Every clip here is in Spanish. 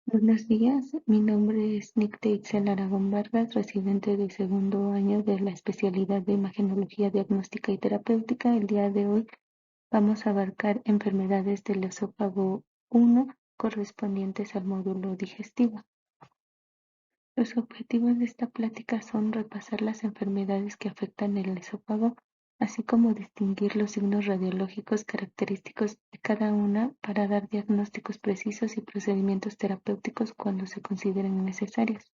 Buenos días, mi nombre es Nicte Itzel Aragón Vargas, residente de segundo año de la especialidad de Imagenología Diagnóstica y Terapéutica. El día de hoy vamos a abarcar enfermedades del esófago 1 correspondientes al módulo digestivo. Los objetivos de esta plática son repasar las enfermedades que afectan el esófago, así como distinguir los signos radiológicos característicos de cada una para dar diagnósticos precisos y procedimientos terapéuticos cuando se consideren necesarios.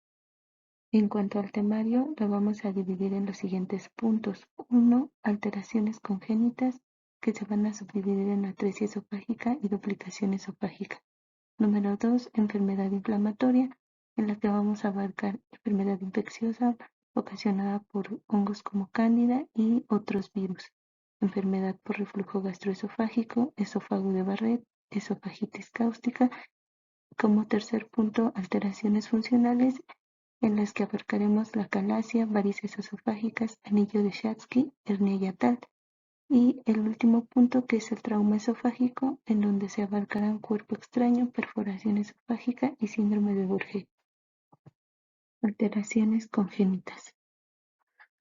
En cuanto al temario, lo vamos a dividir en los siguientes puntos. 1. Alteraciones congénitas, que se van a subdividir en atresia esofágica y duplicación esofágica. Número 2, enfermedad inflamatoria, en la que vamos a abarcar enfermedad infecciosa ocasionada por hongos como cándida y otros virus. Enfermedad por reflujo gastroesofágico, esófago de Barrett, esofagitis cáustica. Como tercer punto, alteraciones funcionales, en las que abarcaremos la calasia, varices esofágicas, anillo de Schatzki, hernia yatal. Y el último punto, que es el trauma esofágico, en donde se abarcarán cuerpo extraño, perforación esofágica y síndrome de Burge. Alteraciones congénitas.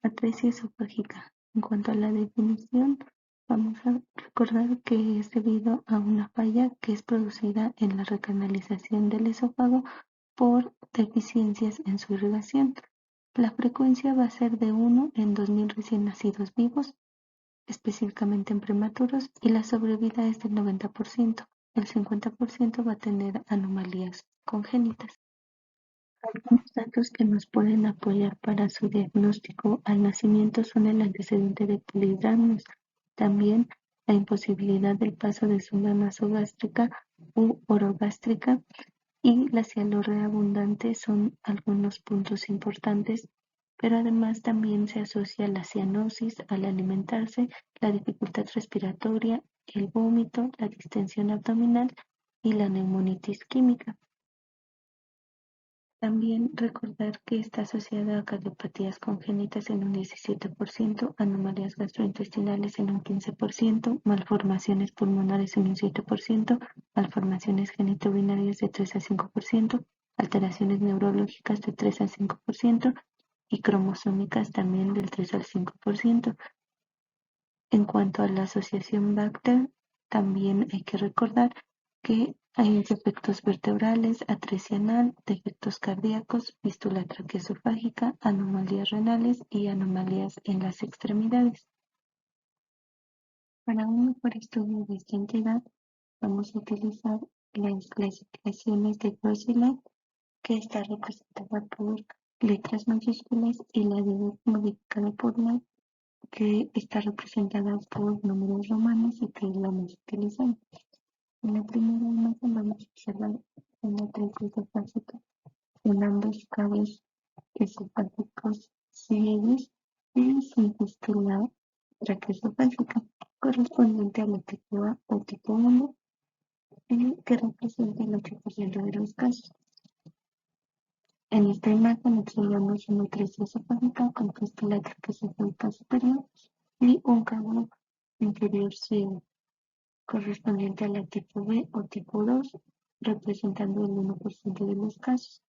Atresia esofágica. En cuanto a la definición, vamos a recordar que es debido a una falla que es producida en la recanalización del esófago por deficiencias en su irrigación. La frecuencia va a ser de 1 en 2.000 recién nacidos vivos, específicamente en prematuros, y la sobrevida es del 90%. El 50% va a tener anomalías congénitas. Algunos datos que nos pueden apoyar para su diagnóstico al nacimiento son el antecedente de polidramios, también la imposibilidad del paso de sonda nasogástrica u orogástrica, y la cialorrea abundante son algunos puntos importantes, pero además también se asocia la cianosis al alimentarse, la dificultad respiratoria, el vómito, la distensión abdominal y la neumonitis química. También recordar que está asociada a cardiopatías congénitas en un 17%, anomalías gastrointestinales en un 15%, malformaciones pulmonares en un 7%, malformaciones genitourinarias de 3 a 5%, alteraciones neurológicas de 3 a 5% y cromosómicas también del 3 al 5%. En cuanto a la asociación Bacter, también hay que recordar que hay defectos vertebrales, atresia anal, defectos cardíacos, fístula traqueoesofágica, anomalías renales y anomalías en las extremidades. Para un mejor estudio de esta entidad, vamos a utilizar las clasificaciones de Grosselet, que está representada por letras mayúsculas, y la de modificada por la, que está representada por números romanos y que es la más utilizada. En la primera imagen vamos a observar una traqueosofágica en ambos cabos esofágicos ciegos y sin fístula traqueosofágica, correspondiente a la tipo A o tipo 1, que representa el 8% de los casos. En esta imagen observamos una atresia esofágica con fístula traqueosofágica superior y un cabo inferior ciego, correspondiente a la tipo B o tipo 2, representando el 1% de los casos.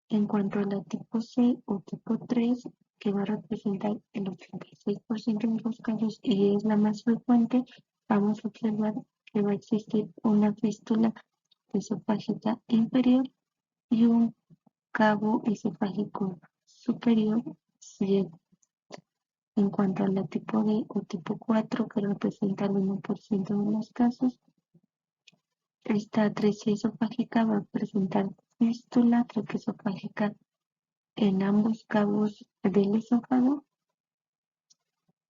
En cuanto a la tipo C o tipo 3, que va a representar el 86% de los casos y es la más frecuente, vamos a observar que va a existir una fístula esofágica inferior y un cabo esofágico superior ciego. En cuanto a la tipo D o tipo 4, que representa el 1% de los casos, esta atresia esofágica va a presentar fístula traqueosofágica en ambos cabos del esófago.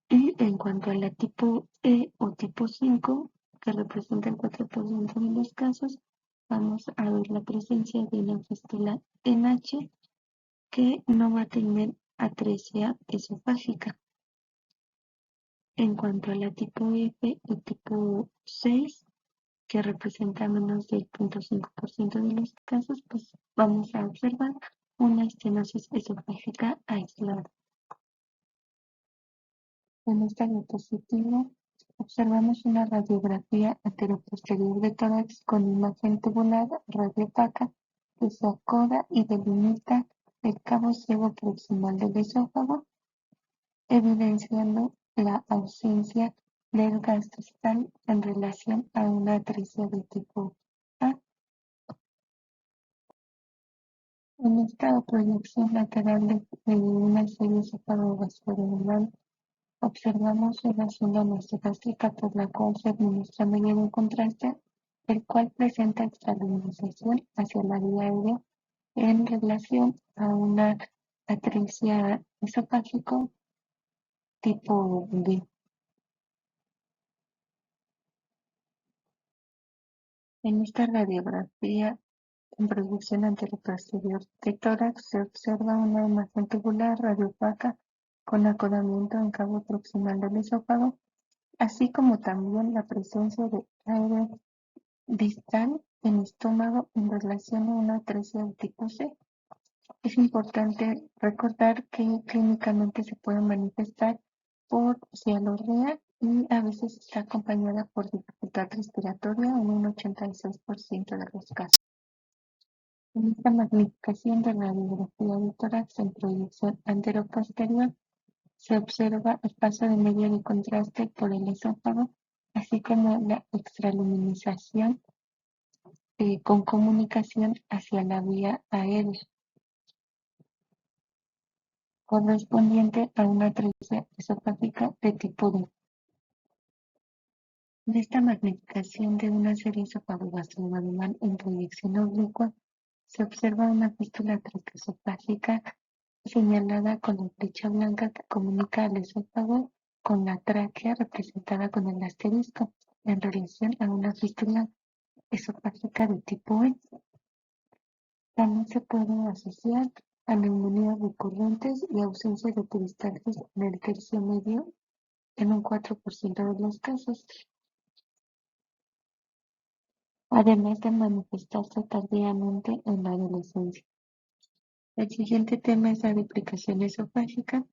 Y en cuanto a la tipo E o tipo 5, que representa el 4% de los casos, vamos a ver la presencia de una fístula en H que no va a tener atresia esofágica. En cuanto a la tipo F y tipo 6, que representa menos del 0.5% de los casos, pues vamos a observar una estenosis esofágica aislada. En esta diapositiva observamos una radiografía anteroposterior de tórax con imagen tubular radiopaca que se acoda y delimita el cabo ciego proximal del esófago, evidenciando la ausencia del gastrostal en relación a una atresia de tipo A. En esta proyección lateral de una serie esofágico-gastroabdominal observamos una sonda nasogástrica por la cual se administra medio de contraste, el cual presenta extraluminiscencia hacia la vía aérea en relación a una atresia esofágico tipo B. En esta radiografía en proyección anteroposterior de tórax se observa una imagen tubular radiopaca con acodamiento en cabo proximal del esófago, así como también la presencia de aire distal en estómago en relación a una atresia de tipo C. Es importante recordar que clínicamente se puede manifestar por cialorrea y a veces está acompañada por dificultad respiratoria en un 86% de los casos. En esta magnificación de la radiografía de tórax en proyección anteroposterior se observa el paso de medio de contraste por el esófago, así como la extraluminización con comunicación hacia la vía aérea, correspondiente a una atresia esofágica de tipo D. En esta magnificación de una serie esofágico-gastroabdominal en proyección oblicua, se observa una fístula traqueosofágica señalada con la flecha blanca que comunica al esófago con la tráquea representada con el asterisco en relación a una fístula esofágica de tipo E. También se puede asociar a neumonías recurrentes y ausencia de peristalsis en el tercio medio en un 4% de los casos, además de manifestarse tardíamente en la adolescencia. El siguiente tema es la duplicación esofágica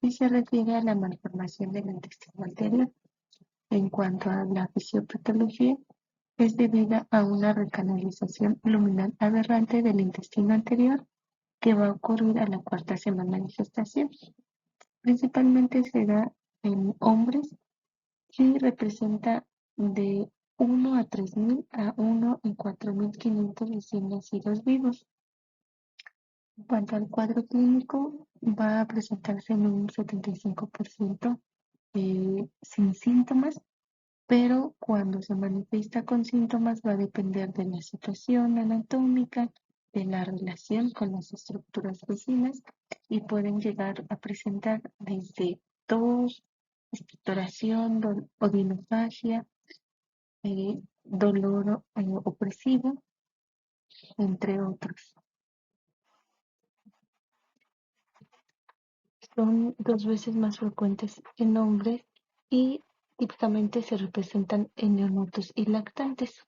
y se refiere a la malformación del intestino anterior. En cuanto a la fisiopatología, es debida a una recanalización luminal aberrante del intestino anterior que va a ocurrir a la cuarta semana de gestación. Principalmente se da en hombres y representa de 1 a 3.000 a 1 en 4.500 recién nacidos vivos. En cuanto al cuadro clínico, va a presentarse en un 75% sin síntomas, pero cuando se manifiesta con síntomas va a depender de la situación anatómica, de la relación con las estructuras vecinas y pueden llegar a presentar desde tos, expectoración, odinofagia, dolor opresivo, entre otros. Son 2 veces más frecuentes en hombres y típicamente se representan en neonatos y lactantes.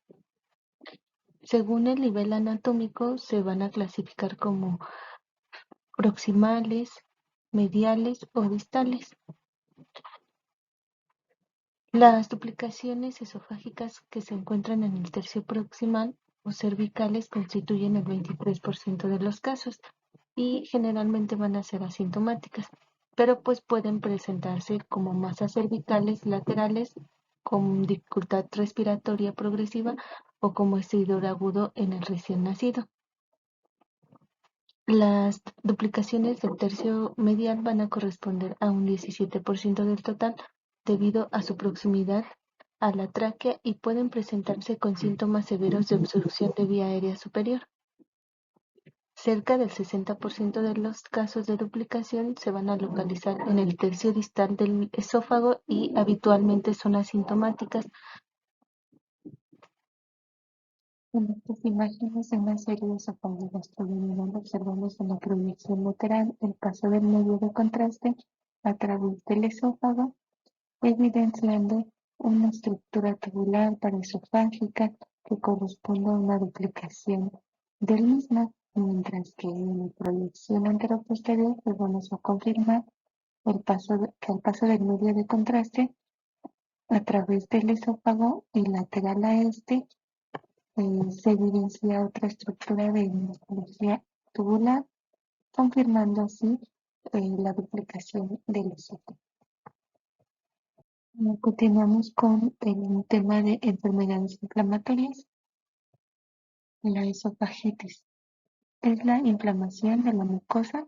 Según el nivel anatómico, se van a clasificar como proximales, mediales o distales. Las duplicaciones esofágicas que se encuentran en el tercio proximal o cervicales constituyen el 23% de los casos y generalmente van a ser asintomáticas, pero pues pueden presentarse como masas cervicales laterales con dificultad respiratoria progresiva o como estridor agudo en el recién nacido. Las duplicaciones del tercio medial van a corresponder a un 17% del total debido a su proximidad a la tráquea y pueden presentarse con síntomas severos de obstrucción de vía aérea superior. Cerca del 60% de los casos de duplicación se van a localizar en el tercio distal del esófago y habitualmente son asintomáticas. En estas imágenes de una serie de esofágico-gastroabdominal observamos en la proyección lateral el paso del medio de contraste a través del esófago, evidenciando una estructura tubular paraesofágica que corresponde a una duplicación del mismo, mientras que en la proyección anteroposterior pues vamos a confirmar que el paso del medio de contraste a través del esófago y lateral a este se evidencia otra estructura de morfología tubular, confirmando así la duplicación del esófago. Continuamos con el tema de enfermedades inflamatorias. La esofagitis es la inflamación de la mucosa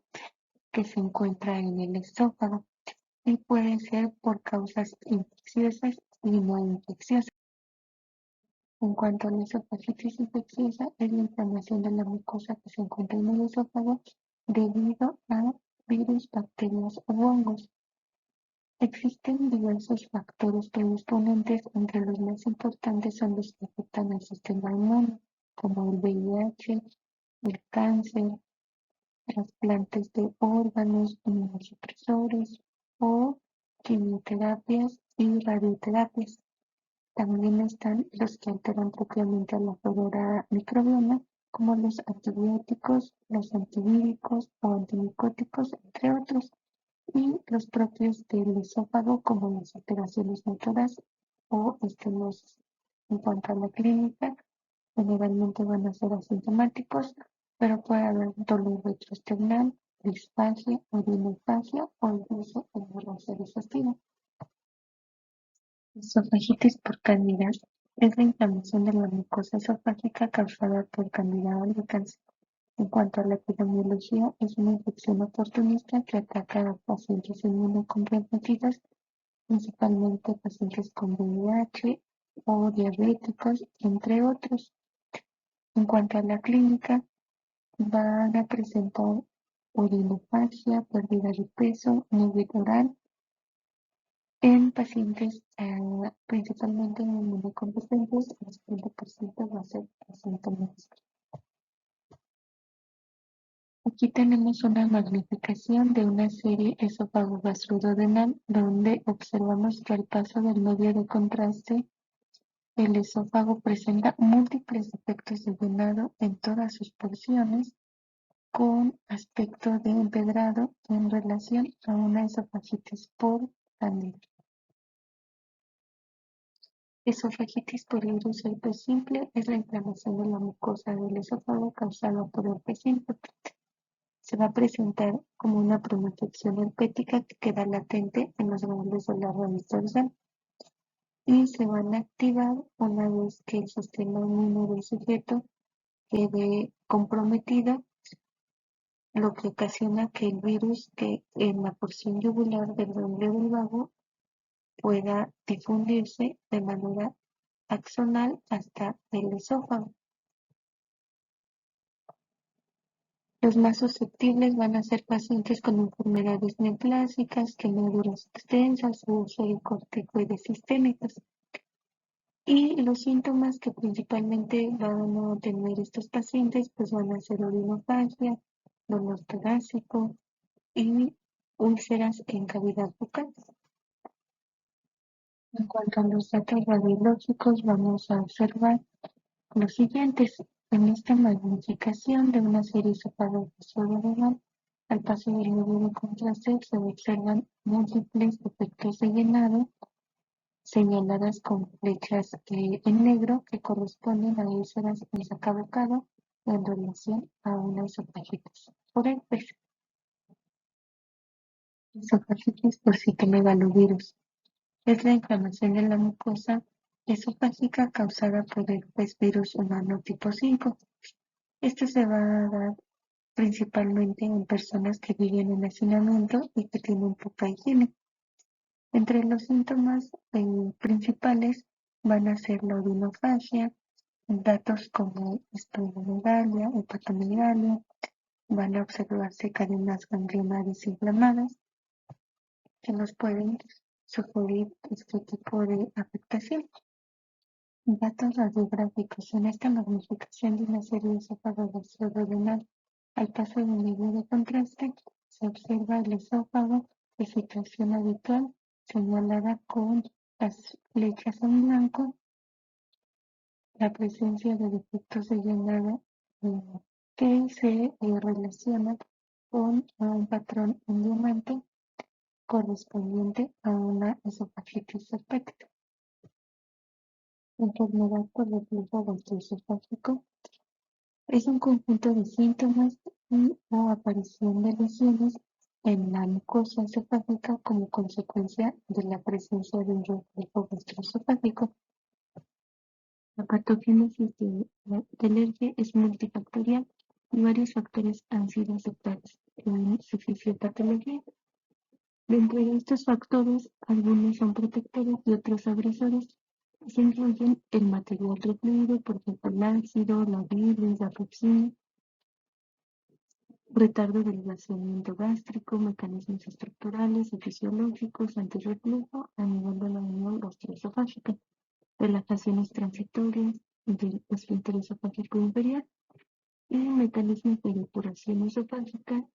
que se encuentra en el esófago y puede ser por causas infecciosas y no infecciosas. En cuanto a la esofagitis infecciosa, es la inflamación de la mucosa que se encuentra en el esófago debido a virus, bacterias o hongos. Existen diversos factores predisponentes, entre los más importantes son los que afectan al sistema inmune, como el VIH, el cáncer, trasplantes de órganos, inmunosupresores o quimioterapias y radioterapias. También están los que alteran propiamente a la flora microbiana, como los antibióticos, los antivíricos o antimicóticos, entre otros, y los propios del esófago, como las alteraciones motoras o estenosis. En cuanto a la clínica, generalmente van a ser asintomáticos, pero puede haber dolor retroesternal, disfagia, urinofagia o incluso hemorragia digestiva. Esofagitis por Candida es la inflamación de la mucosa esofágica causada por Candida albicans. En cuanto a la epidemiología, es una infección oportunista que ataca a pacientes inmunocomprometidos, principalmente pacientes con VIH o diabéticos, entre otros. En cuanto a la clínica, van a presentar urinofagia, pérdida de peso, nódulo oral en pacientes principalmente inmunocompetentes. El 70% va a ser asintomático. Aquí tenemos una magnificación de una serie esófago-gastroduodenal donde observamos que al paso del medio de contraste, el esófago presenta múltiples defectos de llenado en todas sus porciones, con aspecto de empedrado en relación a una esofagitis por Candida. Esofagitis por virus herpes simple es la inflamación de la mucosa del esófago causada por herpes simple. Se va a presentar como una preinfección herpética que queda latente en los ganglios de la raíz dorsal y se van a activar una vez que el sistema inmune del sujeto quede comprometido, lo que ocasiona que el virus que en la porción yugular del ganglio del vago pueda difundirse de manera axonal hasta el esófago. Los más susceptibles van a ser pacientes con enfermedades neoplásicas, quemaduras extensas o corticoides sistémicas. Y los síntomas que principalmente van a tener estos pacientes pues van a ser urinofagia, dolor torácico y úlceras en cavidad bucal. En cuanto a los datos radiológicos, vamos a observar los siguientes. En esta magnificación de una serie esofágico-gastroduodenal, al paso del medio de contraste se observan múltiples defectos de llenado señaladas con flechas en negro que corresponden a úlceras en saca bocado en relación a una esofagitis por herpes. Esofagitis por citomegalovirus es la inflamación de la mucosa esofágica causada por el herpes virus humano tipo 5. Esto se va a dar principalmente en personas que viven en hacinamiento y que tienen poca higiene. Entre los síntomas principales van a ser la urinofagia, datos como esplenomegalia, hepatomegalia, van a observarse cadenas ganglionares inflamadas que nos pueden sugerir este tipo de afectación. Datos radiográficos. En esta magnificación de una serie de esófago gastroduodenal al paso de un medio de contraste, se observa el esófago de situación habitual señalada con las flechas en blanco, la presencia de defectos de llenado que se relacionan con un patrón en diamante correspondiente a una esofagitis herpética. Enfermedad por reflujo gastroesofágico es un conjunto de síntomas y o aparición de lesiones en la mucosa esofágica como consecuencia de la presencia de un reflujo gastroesofágico. La patogénesis del ERGE es multifactorial y varios factores han sido aceptados en su fisiopatología. Dentro de estos factores, algunos son protectores y otros agresores. Se incluyen el material refluido, por ejemplo, el ácido, la bilis, la toxina, retardo del vaciamiento gástrico, mecanismos estructurales y fisiológicos antirreflujo a nivel de la unión gastroesofágica, relajaciones transitorias del esfínter esofágico inferior y mecanismos de depuración esofágica,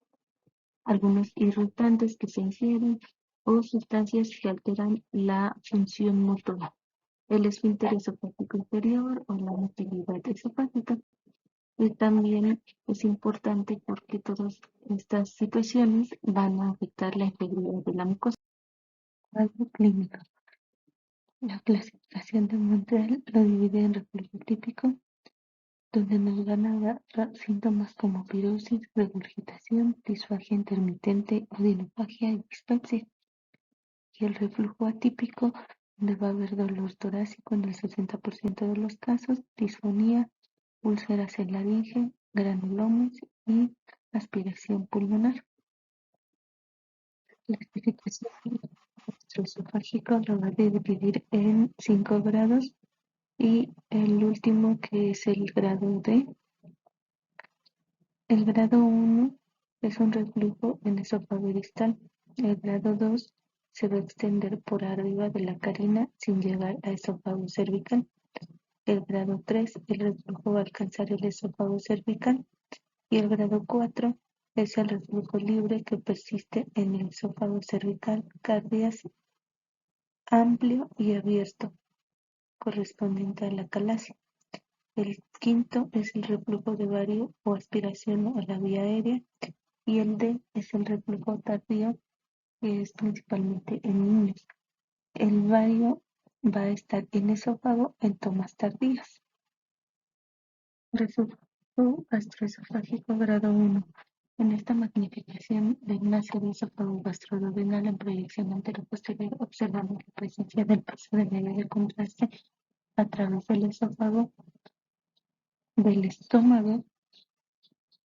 algunos irritantes que se ingieren o sustancias que alteran la función motora, el esfínter esofágico inferior o la motilidad esofágica. Y también es importante porque todas estas situaciones van a afectar la integridad de la mucosa. Cuadro clínico. La clasificación de Montreal lo divide en reflujo típico, donde nos van a dar síntomas como pirosis, regurgitación, disfagia intermitente, odinofagia y dispepsia. Y el reflujo atípico, donde va a haber dolor torácico en el 60% de los casos, disfonía, úlceras en laringe, granulomas y aspiración pulmonar. La clasificación gastroesofágica lo va a dividir en 5 grados y el último que es el grado D. El grado 1 es un reflujo en esófago distal. El grado 2 se va a extender por arriba de la carina sin llegar a esófago cervical. El grado 3, el reflujo va a alcanzar el esófago cervical. Y el grado 4 es el reflujo libre que persiste en el esófago cervical, cardias amplio y abierto, correspondiente a la calasia. El quinto es el reflujo de vario o aspiración a la vía aérea. Y el D es el reflujo tardío, que es principalmente en niños. El vario va a estar en esófago en tomas tardías. Reflujo gastroesofágico grado 1. En esta magnificación de una serie esófago-gastroduodenal en proyección anteroposterior observamos la presencia del paso de medio de contraste a través del esófago del estómago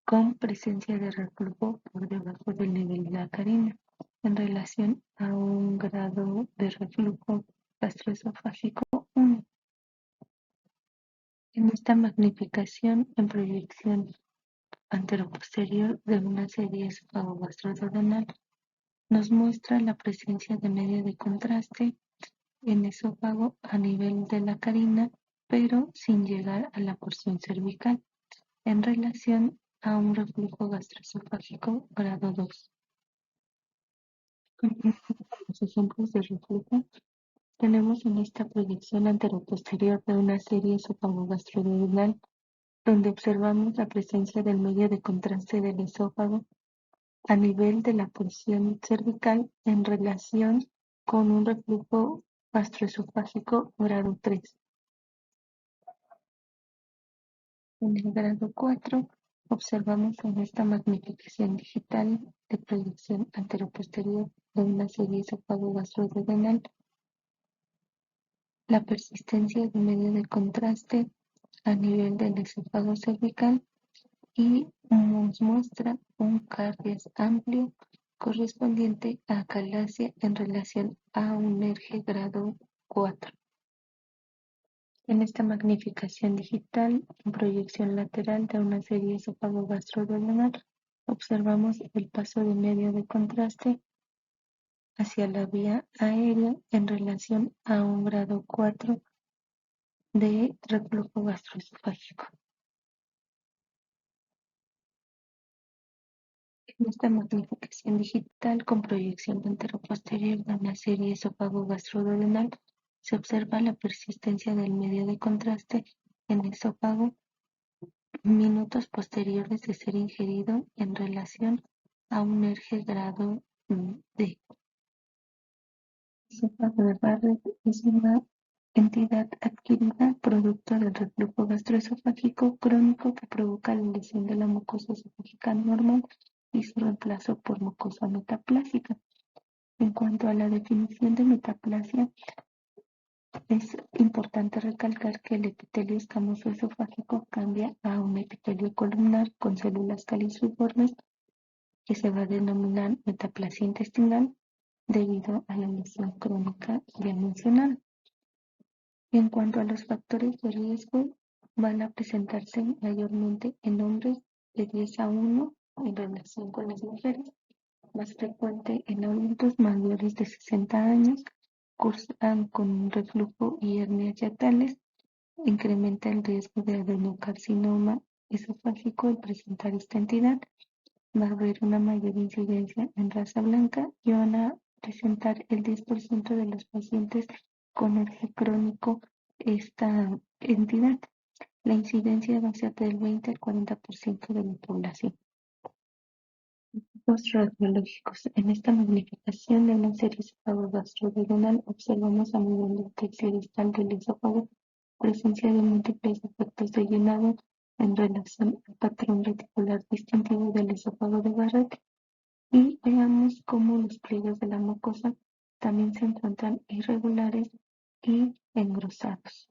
con presencia de reflujo por debajo del nivel de la carina en relación a un grado de reflujo gastroesofágico 1. En esta magnificación en proyección anteroposterior de una serie esófago-gastroduodenal nos muestra la presencia de medio de contraste en esófago a nivel de la carina, pero sin llegar a la porción cervical, en relación a un reflujo gastroesofágico grado 2. Continuando con los ejemplos de reflujo, tenemos en esta proyección anteroposterior de una serie esófago-gastroduodenal donde observamos la presencia del medio de contraste del esófago a nivel de la porción cervical en relación con un reflujo gastroesofágico grado 3. En el grado 4 observamos en esta magnificación digital de proyección anteroposterior de una serie esófago-gastroduodenal la persistencia de medio de contraste a nivel del esófago cervical y nos muestra un cardias amplio correspondiente a calasia en relación a un ERGE grado 4. En esta magnificación digital, en proyección lateral de una serie esófago-gastroduodenal, observamos el paso de medio de contraste hacia la vía aérea en relación a un grado 4 de reflujo gastroesofágico. En esta magnificación digital con proyección anteroposterior de una serie esófago-gastroduodenal se observa la persistencia del medio de contraste en esófago minutos posteriores de ser ingerido en relación a un ERGE grado D. Esófago de Barrett es una entidad adquirida producto del reflujo gastroesofágico crónico que provoca la lesión de la mucosa esofágica normal y su reemplazo por mucosa metaplásica. En cuanto a la definición de metaplasia, es importante recalcar que el epitelio escamoso esofágico cambia a un epitelio columnar con células caliciformes que se va a denominar metaplasia intestinal debido a la lesión crónica ya mencionada. En cuanto a los factores de riesgo, van a presentarse mayormente en hombres de 10 a 1 en relación con las mujeres, más frecuente en adultos mayores de 60 años, cursan con reflujo y hernias hiatales, incrementa el riesgo de adenocarcinoma esofágico al presentar esta entidad, va a haber una mayor incidencia en raza blanca y van a presentar el 10% de los pacientes con herpes crónico esta entidad. La incidencia va a ser del 20 al 40% de la población. Los radiológicos. En esta magnificación de una serie esofágico-gastroduodenal observamos a nivel del texto distal del esófago presencia de múltiples efectos de llenado en relación al patrón reticular distintivo del esófago de Barrett y veamos cómo los pliegues de la mucosa también se encuentran irregulares y engrosados.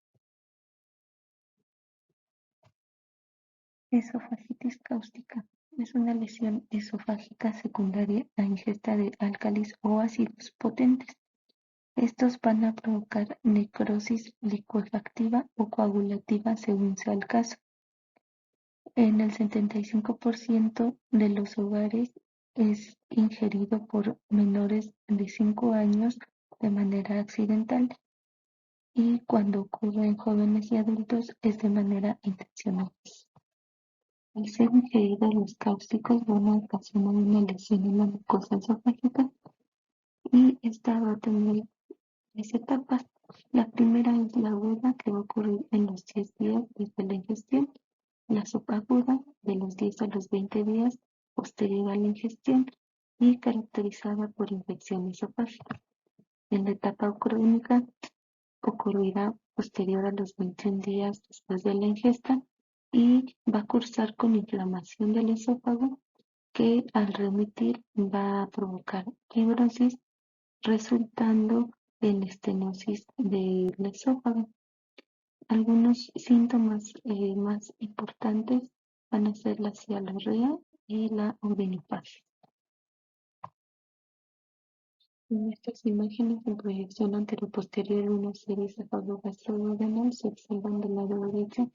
Esofagitis cáustica es una lesión esofágica secundaria a ingesta de álcalis o ácidos potentes. Estos van a provocar necrosis licuefactiva o coagulativa según sea el caso. En el 75% de los hogares es ingerido por menores de 5 años de manera accidental y cuando ocurre en jóvenes y adultos es de manera intencional. Al ser ingeridos los cáusticos van a ocasionar una lesión en la mucosa esofágica y esta va a tener 3 etapas. La primera es la aguda, que va a ocurrir en los 10 días desde la ingestión. La subaguda, de los 10 a los 20 días posterior a la ingestión y caracterizada por infección esofágica. En la etapa crónica ocurrirá posterior a los 21 días después de la ingesta y va a cursar con inflamación del esófago que al remitir va a provocar fibrosis resultando en estenosis del esófago. Algunos síntomas más importantes van a ser la cialorrea y la odinopatia. En estas imágenes en proyección anteroposterior de una serie esofágico-gastroduodenal se observan del lado derecho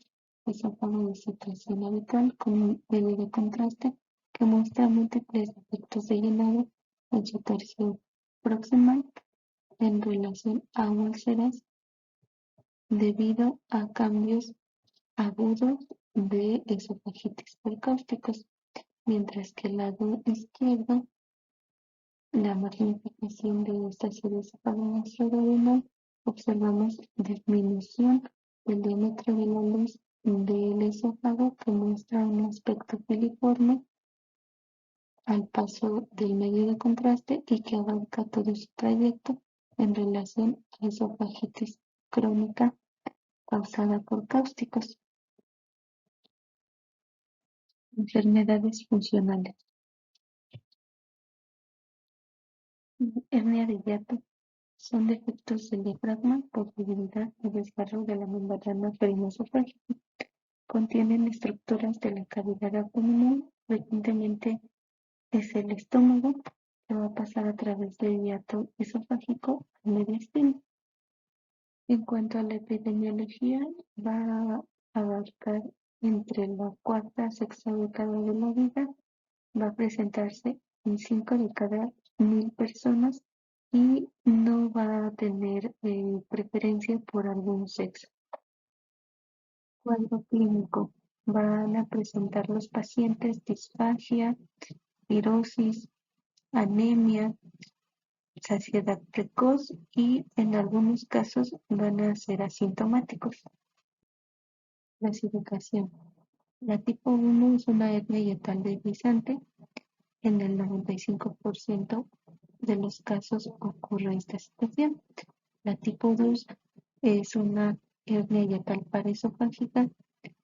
esófago de secreción habitual con un medio de contraste que muestra múltiples efectos de llenado en su tercio proximal en relación a úlceras debido a cambios agudos de esofagitis por cáusticos, mientras que el lado izquierdo, la magnificación de esta serie esofágico-gastroduodenal, observamos disminución del diámetro de la luz del esófago que muestra un aspecto filiforme al paso del medio de contraste y que abarca todo su trayecto en relación a esofagitis crónica causada por cáusticos. Enfermedades funcionales. Hernia de hiato son defectos del diafragma por debilidad o desgarro de la membrana perinesofágica. Contienen estructuras de la cavidad abdominal. Frecuentemente es el estómago que va a pasar a través del hiato esofágico al mediastino. En cuanto a la epidemiología, va a abarcar entre la cuarta y sexta década de la vida, va a presentarse en 5 de cada 1000 personas y no va a tener preferencia por algún sexo. Cuadro clínico. Van a presentar los pacientes disfagia, pirosis, anemia, saciedad precoz y en algunos casos van a ser asintomáticos. Clasificación. La tipo 1 es una hernia hiatal deslizante. En el 95% de los casos ocurre esta situación. La tipo 2 Es una hernia yatal paraesofágica,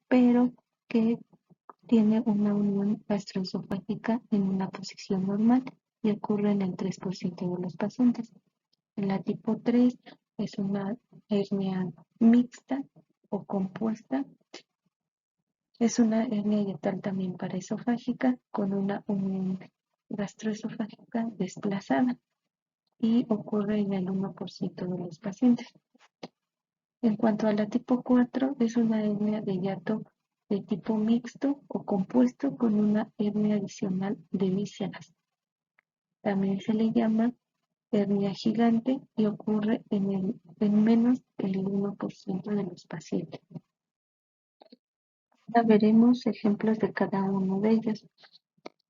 pero que tiene una unión gastroesofágica en una posición normal y ocurre en el 3% de los pacientes. La tipo 3 es una hernia mixta o compuesta. Es una hernia yatal también paraesofágica con una unión gastroesofágica desplazada y ocurre en el 1% de los pacientes. En cuanto a la tipo 4, es una hernia de hiato de tipo mixto o compuesto con una hernia adicional de vísceras. También se le llama hernia gigante y ocurre en menos del 1% de los pacientes. Ahora veremos ejemplos de cada uno de ellos.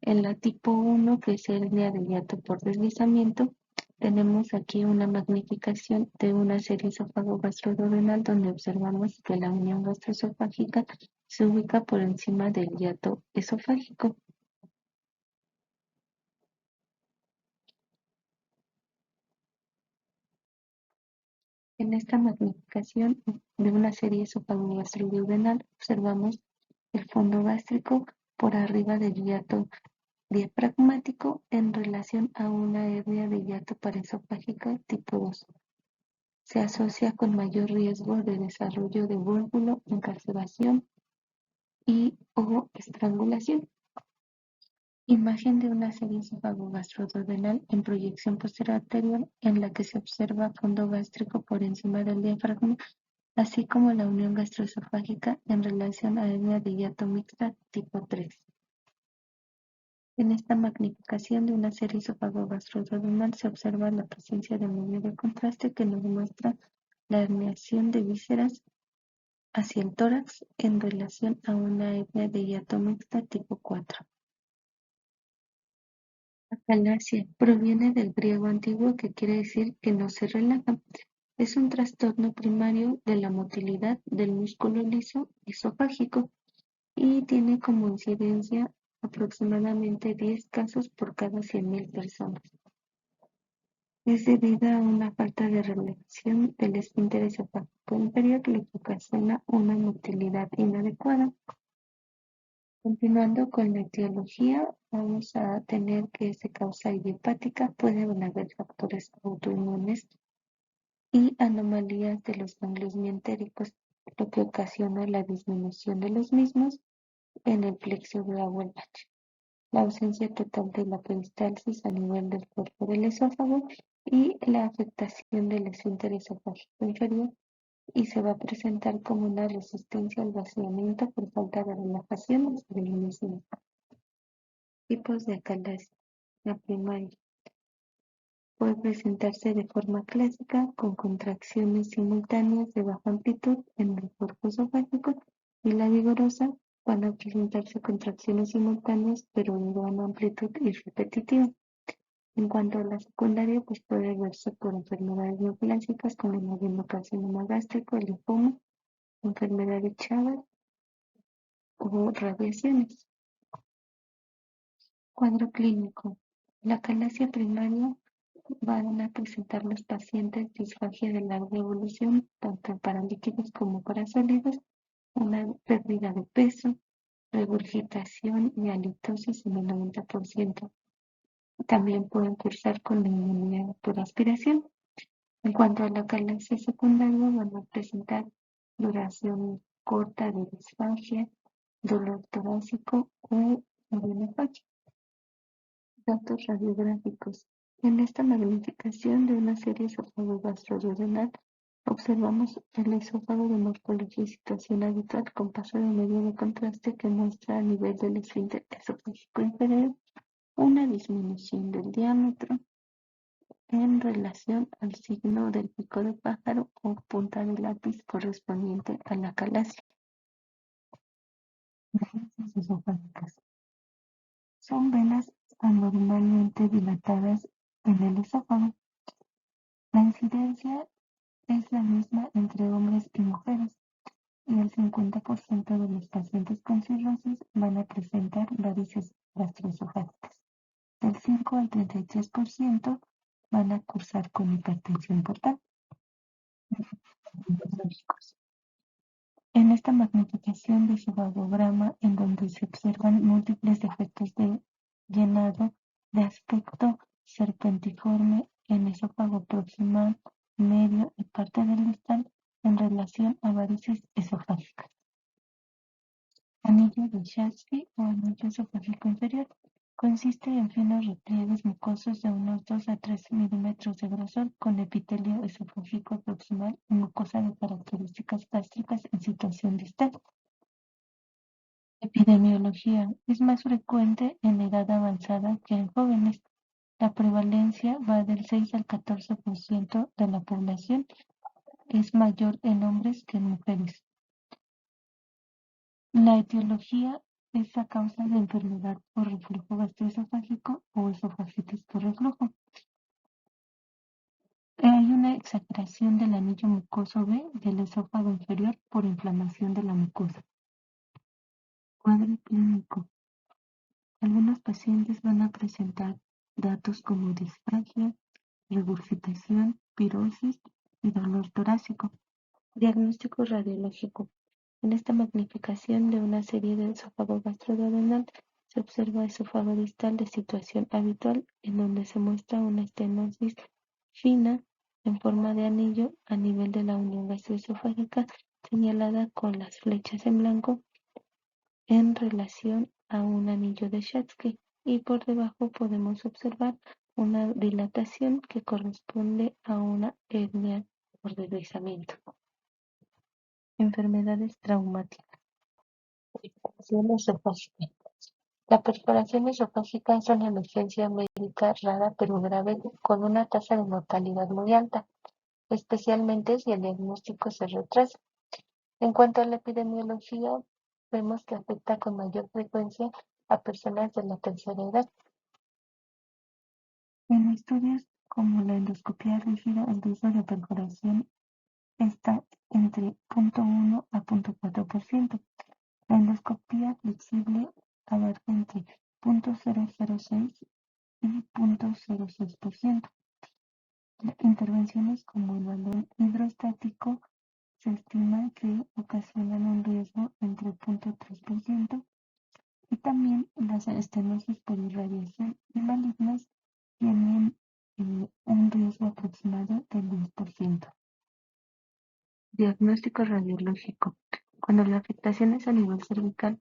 En la tipo 1, que es hernia de hiato por deslizamiento, tenemos aquí una magnificación de una serie esófago-gastroduodenal donde observamos que la unión gastroesofágica se ubica por encima del hiato esofágico. En esta magnificación de una serie esófago-gastroduodenal observamos el fondo gástrico por arriba del hiato diafragmático en relación a una hernia de hiato paraesofágica tipo 2. Se asocia con mayor riesgo de desarrollo de vólvulo, encarceración y o estrangulación. Imagen de una serie esófago-gastroduodenal en proyección posterior anterior en la que se observa fondo gástrico por encima del diafragma, así como la unión gastroesofágica en relación a hernia de hiato mixta tipo 3. En esta magnificación de una serie esófago-gastroduodenal se observa la presencia de medio de contraste que nos muestra la herniación de vísceras hacia el tórax en relación a una hernia de hiato mixta tipo 4. Acalasia proviene del griego antiguo que quiere decir que no se relaja. Es un trastorno primario de la motilidad del músculo liso esofágico y tiene como incidencia aproximadamente 10 casos por cada 100.000 personas. Es debida a una falta de relajación del esfínter esofágico inferior, lo que ocasiona una motilidad inadecuada. Continuando con la etiología, vamos a tener que se causa idiopática, pueden haber factores autoinmunes y anomalías de los ganglios mientéricos, lo que ocasiona la disminución de los mismos en el plexo de Auerbach. La ausencia total de la peristalsis a nivel del cuerpo del esófago y la afectación del esfínter esofágico inferior y se va a presentar como una resistencia al vaciamiento por falta de relajación del mismo. Tipos de acalasia. La primaria puede presentarse de forma clásica con contracciones simultáneas de baja amplitud en el cuerpo esofágico y la vigorosa van a presentarse contracciones simultáneas pero de gran amplitud y repetitiva. En cuanto a la secundaria, pues puede verse por enfermedades neoplásicas como el adenocarcinoma gástrico, el linfoma, enfermedad de Chagas o radiaciones. Cuadro clínico. La acalasia primaria van a presentar los pacientes disfagia de larga evolución, tanto para líquidos como para sólidos, una pérdida de peso, regurgitación y halitosis en el 90%. También pueden cursar con neumonía por aspiración. En cuanto a la acalasia secundaria, van a presentar duración corta de disfagia, dolor torácico o adenopatia. Datos radiográficos. En esta magnificación de una serie esófago-gastroduodenal, observamos el esófago de morfología y situación habitual con paso de medio de contraste que muestra a nivel del esfínter esofágico inferior una disminución del diámetro en relación al signo del pico de pájaro o punta de lápiz correspondiente a la acalasia. Venas esofágicas. Son venas anormalmente dilatadas en el esófago. La incidencia es la misma entre hombres y mujeres, y el 50% de los pacientes con cirrosis van a presentar varices gastroesofágicas. Del 5 al 33% van a cursar con hipertensión portal. patológicos. En esta magnificación de esofagograma, en donde se observan múltiples defectos de llenado de aspecto serpentiforme en esófago proximal, medio y parte del distal en relación a varices esofágicas. Anillo de Schatzki o anillo esofágico inferior consiste en finos repliegues mucosos de unos 2 a 3 milímetros de grosor con epitelio esofágico proximal y mucosa de características gástricas en situación distal. Epidemiología: es más frecuente en edad avanzada que en jóvenes. La prevalencia va del 6 al 14% de la población. Es mayor en hombres que en mujeres. La etiología es a causa de enfermedad por reflujo gastroesofágico o esofagitis por reflujo. Hay una exageración del anillo mucoso B del esófago inferior por inflamación de la mucosa. Cuadro clínico: algunos pacientes van a presentar datos como disfagia, regurgitación, pirosis y dolor torácico. Diagnóstico radiológico: en esta magnificación de una serie de esófago gastroduodenal se observa esófago distal de situación habitual, en donde se muestra una estenosis fina en forma de anillo a nivel de la unión gastroesofágica, señalada con las flechas en blanco en relación a un anillo de Schatzki, y por debajo podemos observar una dilatación que corresponde a una hernia por deslizamiento. Enfermedades traumáticas. Perforación esofágica. La perforación esofágica es una emergencia médica rara pero grave con una tasa de mortalidad muy alta, especialmente si el diagnóstico se retrasa. En cuanto a la epidemiología, vemos que afecta con mayor frecuencia a personas de la tercera edad. En estudios como la endoscopia rígida, el riesgo de perforación está entre 0,1 a 0,4%. La endoscopia flexible abarca entre 0,006 y 0,06%. Intervenciones como el balón hidrostático se estima que ocasionan un riesgo entre 0,3%, y también las estenosis por irradiación y malignas tienen un riesgo aproximado del 10%. Diagnóstico radiológico: cuando la afectación es a nivel cervical,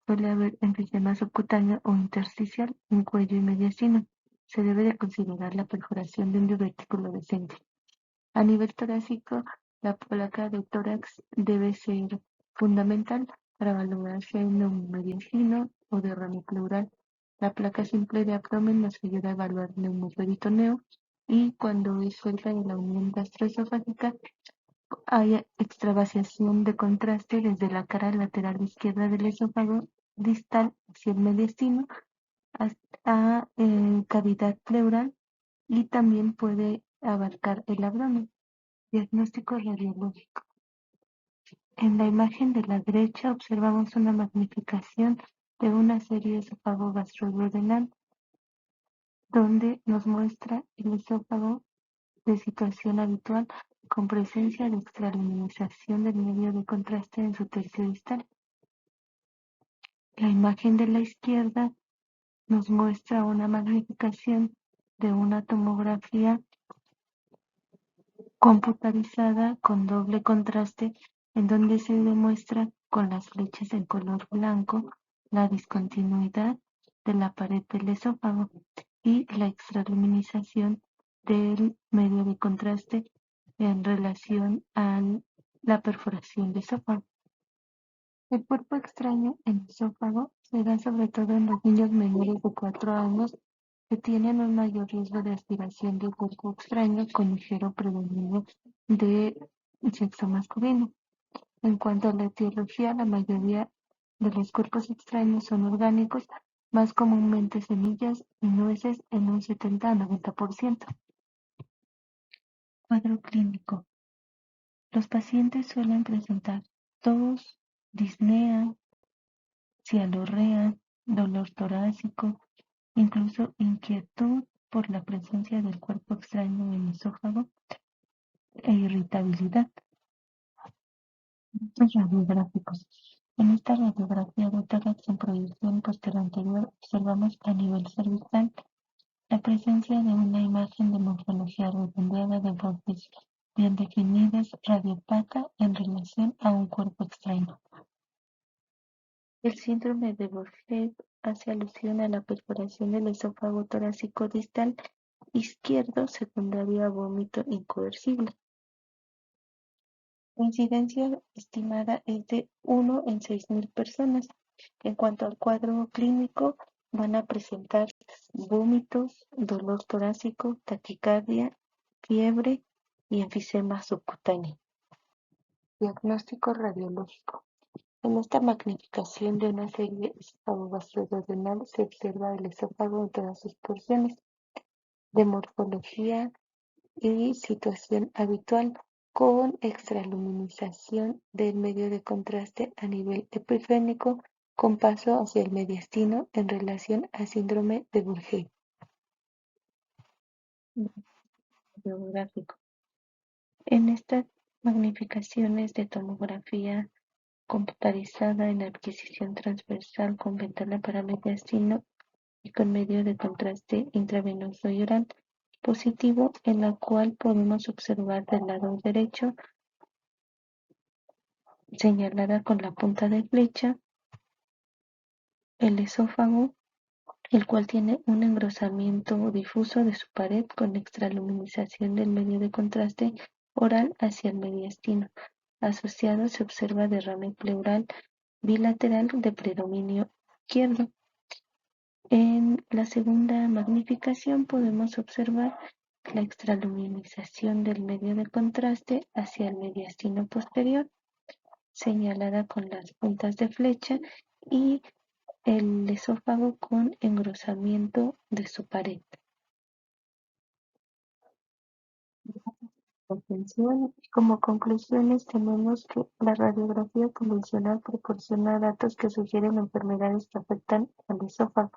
suele haber enfisema subcutáneo o intersticial en cuello y mediastino. Se debe de considerar la perforación de un divertículo decente. A nivel torácico, la placa de tórax debe ser fundamental para valorar si hay neumomediastino o derrame pleural. La placa simple de abdomen nos ayuda a evaluar neumoperitoneo, y cuando es cerca de la unión gastroesofágica, hay extravasación de contraste desde la cara lateral izquierda del esófago distal hacia el mediastino hasta cavidad pleural, y también puede abarcar el abdomen. Diagnóstico radiológico: en la imagen de la derecha observamos una magnificación de una serie esófago gastroduodenal, donde nos muestra el esófago de situación habitual con presencia de extraluminización del medio de contraste en su tercio distal. La imagen de la izquierda nos muestra una magnificación de una tomografía computarizada con doble contraste, en donde se demuestra con las flechas en color blanco la discontinuidad de la pared del esófago y la extraluminización del medio de contraste en relación a la perforación de esófago. El cuerpo extraño en esófago se da sobre todo en los niños menores de 4 años, que tienen un mayor riesgo de aspiración de cuerpo extraño con ligero predominio de sexo masculino. En cuanto a la etiología, la mayoría de los cuerpos extraños son orgánicos, más comúnmente semillas y nueces en un 70 a 90%. Cuadro clínico: los pacientes suelen presentar tos, disnea, cialorrea, dolor torácico, incluso inquietud por la presencia del cuerpo extraño en el esófago e irritabilidad. Estos radiográficos. En esta radiografía de tórax en proyección posterior anterior observamos a nivel cervical la presencia de una imagen de morfología redondeada de bordes bien definidas radiopaca en relación a un cuerpo extraño. El síndrome de Borget hace alusión a la perforación del esófago torácico distal izquierdo secundario a vómito incoercible. La incidencia estimada es de 1 en 6.000 personas. En cuanto al cuadro clínico, van a presentar vómitos, dolor torácico, taquicardia, fiebre y enfisema subcutáneo. Diagnóstico radiológico. En esta magnificación de una serie esofágo-gastroduodenal se observa el esófago en todas sus porciones, de morfología y situación habitual, con extraluminización del medio de contraste a nivel epifénico con paso hacia el mediastino en relación a síndrome de Burgess. Biográfico. En estas magnificaciones de tomografía computarizada en adquisición transversal con ventana para mediastino y con medio de contraste intravenoso y oral positivo, en la cual podemos observar del lado derecho, señalada con la punta de flecha, el esófago, el cual tiene un engrosamiento difuso de su pared con extraluminización del medio de contraste oral hacia el mediastino. Asociado se observa derrame pleural bilateral de predominio izquierdo. En la segunda magnificación podemos observar la extraluminización del medio de contraste hacia el mediastino posterior, señalada con las puntas de flecha, y el esófago con engrosamiento de su pared. Atención. Como conclusiones tenemos que la radiografía convencional proporciona datos que sugieren enfermedades que afectan al esófago.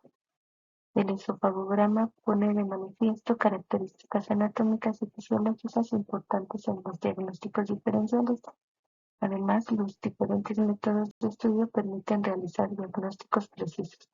El esofagograma pone de manifiesto características anatómicas y fisiológicas importantes en los diagnósticos diferenciales. Además, los diferentes métodos de estudio permiten realizar diagnósticos precisos.